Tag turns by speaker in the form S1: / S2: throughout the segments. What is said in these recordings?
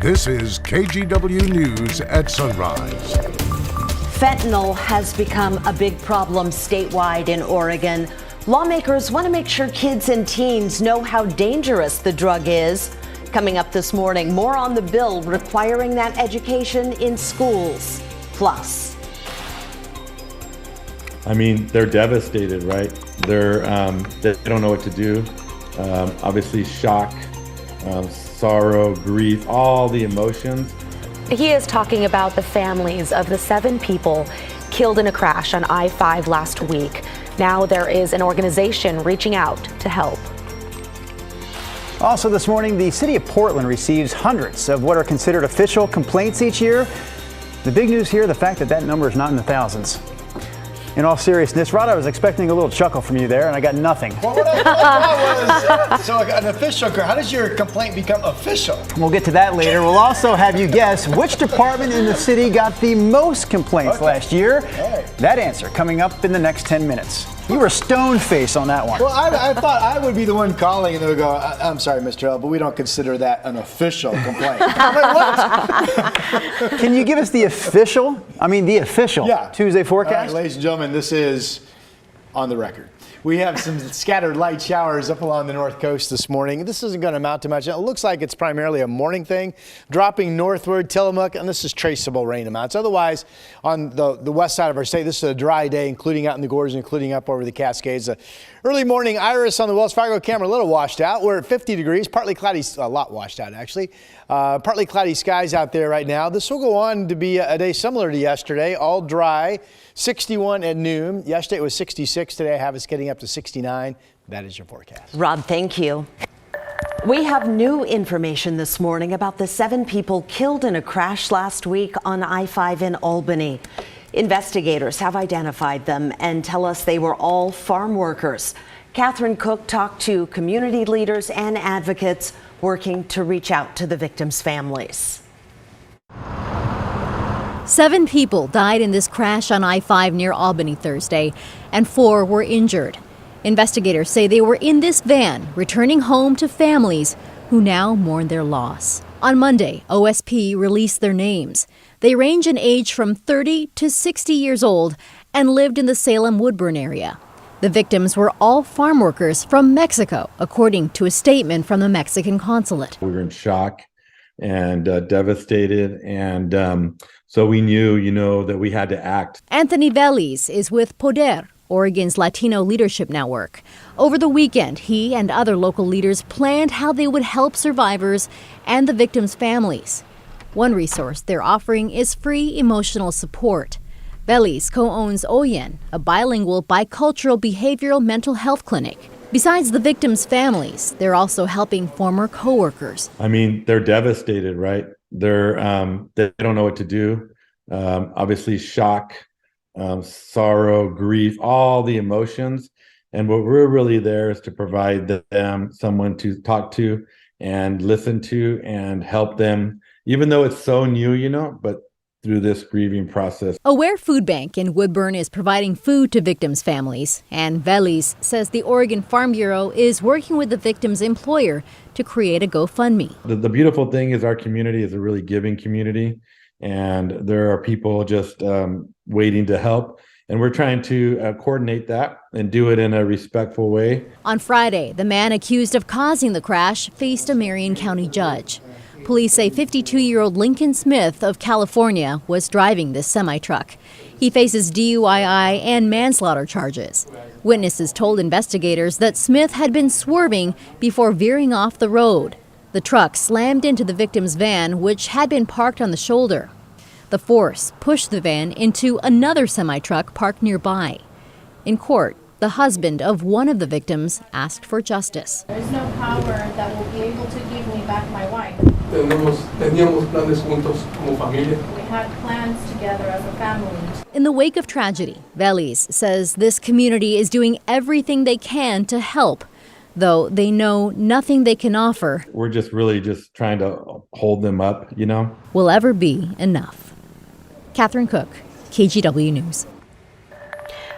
S1: This is KGW News at Sunrise.
S2: Fentanyl has become a big problem statewide in Oregon. Lawmakers want to make sure kids and teens know how dangerous the drug is. Coming up this morning, more on the bill requiring that education in schools. Plus,
S3: I mean, they're devastated, right? They don't know what to do. Obviously, shock, sorrow, grief, all the emotions.
S4: He is talking about the families of the 7 people killed in a crash on I-5 last week. Now there is an organization reaching out to help.
S5: Also this morning, the city of Portland receives hundreds of what are considered official complaints each year. The big news here, the fact that that number is not in the thousands. In all seriousness, Rod, I was expecting a little chuckle from you there, and I got nothing.
S6: Well, what I thought was, so an official, how does your complaint become official?
S5: We'll get to that later. We'll also have you guess which department in the city got the most complaints last year.
S6: Right.
S5: That answer coming up in the next 10 minutes. You were stone face on that one.
S6: Well, I thought I would be the one calling, and they would go, I'm sorry, Mr. L, but we don't consider that an official complaint. I'm like, what?
S5: Can you give us the official Tuesday forecast?
S6: All right, ladies and gentlemen, this is on the record. We have some scattered light showers up along the north coast this morning. This isn't going to amount to much. It looks like it's primarily a morning thing, dropping northward, Tillamook, and this is traceable rain amounts. Otherwise, on the west side of our state, this is a dry day, including out in the gorge, including up over the Cascades. Early morning iris on the Wells Fargo camera, a little washed out. We're at 50 degrees, partly cloudy, a lot washed out actually. Partly cloudy skies out there right now. This will go on to be a day similar to yesterday, all dry. 61 at noon. Yesterday it was 66. Today I have us getting up to 69. That is your forecast.
S2: Rob, thank you. We have new information this morning about the 7 people killed in a crash last week on I-5 in Albany. Investigators have identified them and tell us they were all farm workers. Catherine Cook talked to community leaders and advocates working to reach out to the victims' families.
S7: 7 people died in this crash on I-5 near Albany Thursday, and 4 were injured. Investigators say they were in this van returning home to families who now mourn their loss. On Monday, OSP released their names. They range in age from 30 to 60 years old and lived in the Salem-Woodburn area. The victims were all farm workers from Mexico, according to a statement from the Mexican consulate.
S3: We were in shock and devastated, and so we knew, that we had to act.
S7: Anthony Veliz is with Poder, Oregon's Latino leadership network. Over the weekend, he and other local leaders planned how they would help survivors and the victims' families. One resource they're offering is free emotional support. Veliz co-owns Oyen, a bilingual bicultural behavioral mental health clinic. Besides the victims' families, they're also helping former coworkers.
S3: I mean, they're devastated, right? They don't know what to do. Obviously, shock, sorrow, grief, all the emotions. And what we're really there is to provide them someone to talk to and listen to and help them, even though it's so new, but through this grieving process.
S7: Aware Food Bank in Woodburn is providing food to victims' families, and Veliz says the Oregon Farm Bureau is working with the victim's employer to create a GoFundMe.
S3: The beautiful thing is our community is a really giving community, and there are people just waiting to help, and we're trying to coordinate that and do it in a respectful way.
S7: On Friday, the man accused of causing the crash faced a Marion County judge. Police say 52-year-old Lincoln Smith of California was driving this semi-truck. He faces DUI and manslaughter charges. Witnesses told investigators that Smith had been swerving before veering off the road. The truck slammed into the victim's van, which had been parked on the shoulder. The force pushed the van into another semi-truck parked nearby. In court, the husband of one of the victims asked for justice.
S8: There is no power that will be able to give me back my wife.
S9: Teníamos planes juntos como familia.
S8: We had plans together as a family.
S7: In the wake of tragedy, Veliz says this community is doing everything they can to help, though they know nothing they can offer.
S3: We're just trying to hold them up,
S7: Will ever be enough. Catherine Cook, KGW News.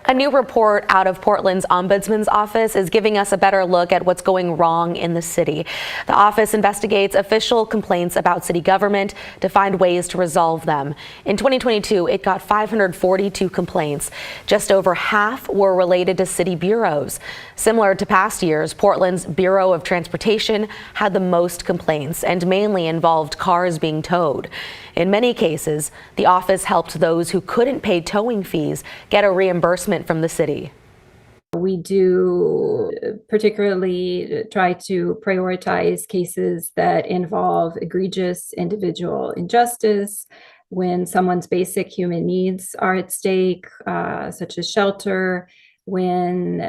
S4: A new report out of Portland's Ombudsman's office is giving us a better look at what's going wrong in the city. The office investigates official complaints about city government to find ways to resolve them. In 2022, it got 542 complaints. Just over half were related to city bureaus. Similar to past years, Portland's Bureau of Transportation had the most complaints and mainly involved cars being towed. In many cases, the office helped those who couldn't pay towing fees get a reimbursement from the city.
S10: We do particularly try to prioritize cases that involve egregious individual injustice, when someone's basic human needs are at stake, such as shelter, when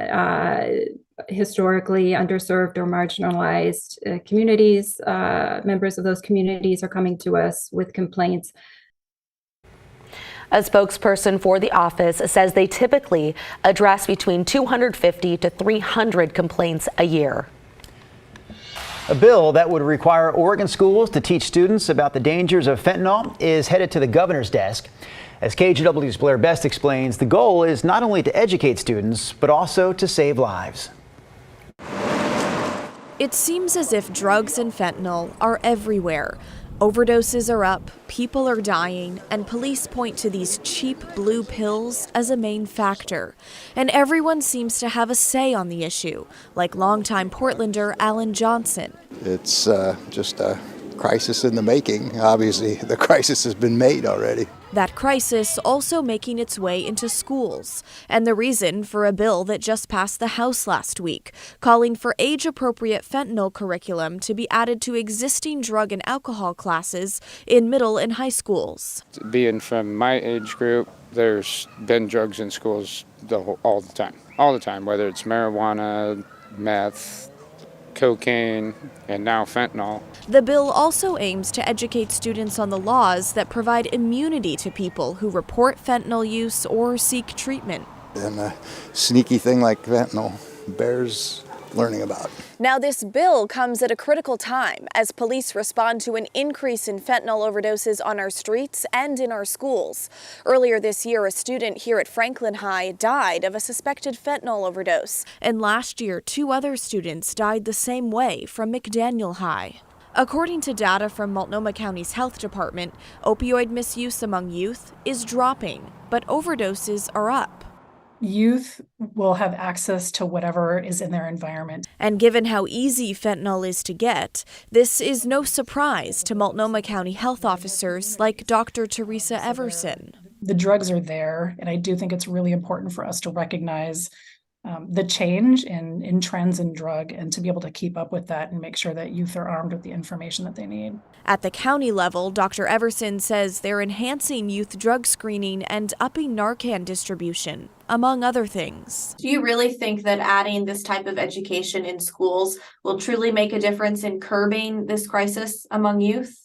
S10: historically underserved or marginalized communities, members of those communities are coming to us with complaints.
S4: A spokesperson for the office says they typically address between 250 to 300 complaints a year.
S5: A bill that would require Oregon schools to teach students about the dangers of fentanyl is headed to the governor's desk. As KGW's Blair Best explains, the goal is not only to educate students, but also to save lives.
S11: It seems as if drugs and fentanyl are everywhere. Overdoses are up, people are dying, and police point to these cheap blue pills as a main factor. And everyone seems to have a say on the issue, like longtime Portlander Alan Johnson.
S12: It's just a crisis in the making. Obviously, the crisis has been made already.
S11: That crisis also making its way into schools, and the reason for a bill that just passed the House last week, calling for age-appropriate fentanyl curriculum to be added to existing drug and alcohol classes in middle and high schools.
S13: Being from my age group, there's been drugs in schools all the time, whether it's marijuana, meth, cocaine, and now fentanyl.
S11: The bill also aims to educate students on the laws that provide immunity to people who report fentanyl use or seek treatment.
S12: And a sneaky thing like fentanyl bears learning about.
S11: Now, this bill comes at a critical time as police respond to an increase in fentanyl overdoses on our streets and in our schools. Earlier this year, a student here at Franklin High died of a suspected fentanyl overdose. And last year, 2 other students died the same way from McDaniel High. According to data from Multnomah County's health department, opioid misuse among youth is dropping, but overdoses are up.
S14: Youth will have access to whatever is in their environment.
S11: And given how easy fentanyl is to get, this is no surprise to Multnomah County health officers like Dr. Teresa Everson.
S14: The drugs are there, and I do think it's really important for us to recognize the change in trends in drug and to be able to keep up with that and make sure that youth are armed with the information that they need.
S11: At the county level, Dr. Everson says they're enhancing youth drug screening and upping Narcan distribution, among other things.
S8: Do you really think that adding this type of education in schools will truly make a difference in curbing this crisis among youth?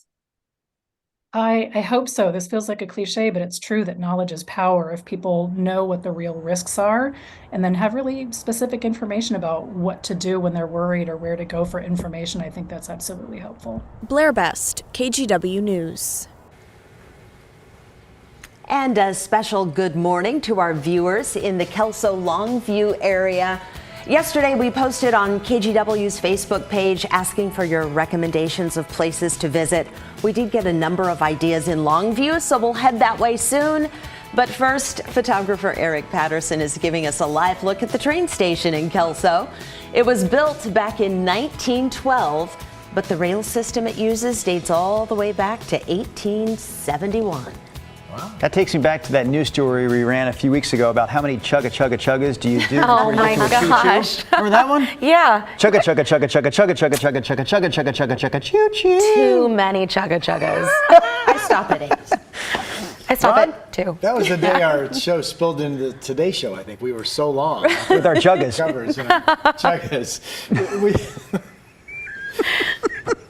S14: I hope so. This feels like a cliche, but it's true that knowledge is power. If people know what the real risks are and then have really specific information about what to do when they're worried or where to go for information, I think that's absolutely helpful.
S11: Blair Best, KGW News.
S2: And a special good morning to our viewers in the Kelso Longview area. Yesterday, we posted on KGW's Facebook page asking for your recommendations of places to visit. We did get a number of ideas in Longview, so we'll head that way soon. But first, photographer Eric Patterson is giving us a live look at the train station in Kelso. It was built back in 1912, but the rail system it uses dates all the way back to 1871.
S5: Wow. That takes me back to that news story we ran a few weeks ago about how many chugga-chugga-chuggas do you do?
S4: Oh my gosh.
S5: Remember that one?
S4: Yeah.
S5: Chugga-chugga-chugga-chugga-chugga-chugga-chugga-chugga-chugga choo-choo.
S4: Too many chugga-chuggas.
S2: I stop at 8.
S4: I stop at 2.
S6: That was the day our show spilled into the Today Show, I think. We were so long.
S5: With our chuggas.
S6: Covers, chuggas.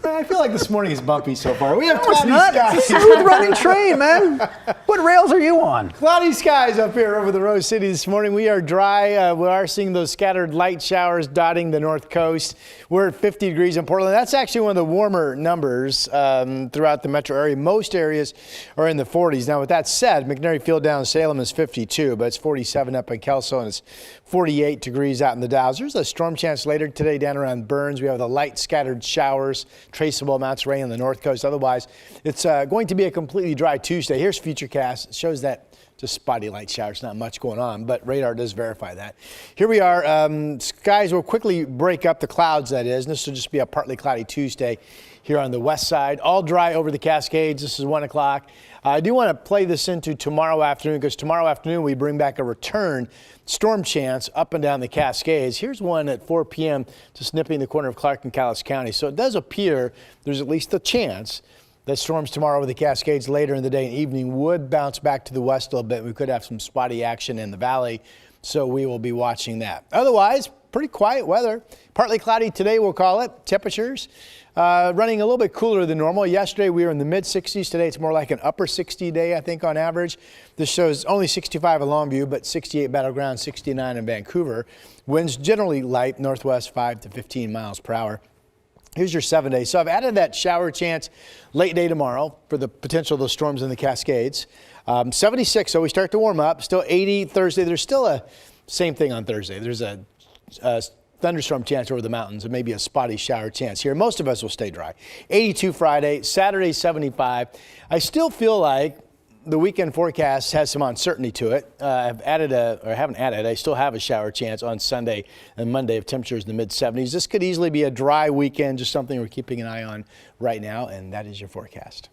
S6: I feel like this morning is bumpy so far. We have cloudy
S5: It's a
S6: skies.
S5: smooth running train, man. What rails are you on?
S6: Cloudy skies up here over the Rose City this morning. We are dry. We are seeing those scattered light showers dotting the north coast. We're at 50 degrees in Portland. That's actually one of the warmer numbers throughout the metro area. Most areas are in the 40s. Now, with that said, McNary Field down in Salem is 52, but it's 47 up in Kelso, and it's 48 degrees out in the Dalles. There's a storm chance later today down around Burns. We have the light scattered showers, traceable amounts of rain on the north coast. Otherwise, it's going to be a completely dry Tuesday. Here's Futurecast. It shows that just spotty light showers, not much going on, but radar does verify that. Here we are. Skies will quickly break up, the clouds that is, and this will just be a partly cloudy Tuesday here on the west side. All dry over the Cascades. This is 1 o'clock. I do want to play this into tomorrow afternoon, because tomorrow afternoon we bring back a return storm chance up and down the Cascades. Here's one at 4 p.m. just nipping the corner of Clark and Calais County. So it does appear there's at least a chance that storms tomorrow over the Cascades later in the day and evening would bounce back to the west a little bit. We could have some spotty action in the valley, so we will be watching that. Otherwise, pretty quiet weather. Partly cloudy today, we'll call it. Temperatures running a little bit cooler than normal. Yesterday we were in the mid 60s. Today it's more like an upper 60 day, I think, on average. This shows only 65 in Longview, but 68 Battleground, 69 in Vancouver. Winds generally light, northwest 5 to 15 miles per hour. Here's your 7 days. So I've added that shower chance late day tomorrow for the potential of those storms in the Cascades. 76, so we start to warm up. Still 80 Thursday. There's still a same thing on Thursday. There's a thunderstorm chance over the mountains and maybe a spotty shower chance here. Most of us will stay dry. 82 Friday, Saturday 75. I still feel like the weekend forecast has some uncertainty to it. I still have a shower chance on Sunday and Monday of temperatures in the mid 70s. This could easily be a dry weekend, just something we're keeping an eye on right now, and that is your forecast.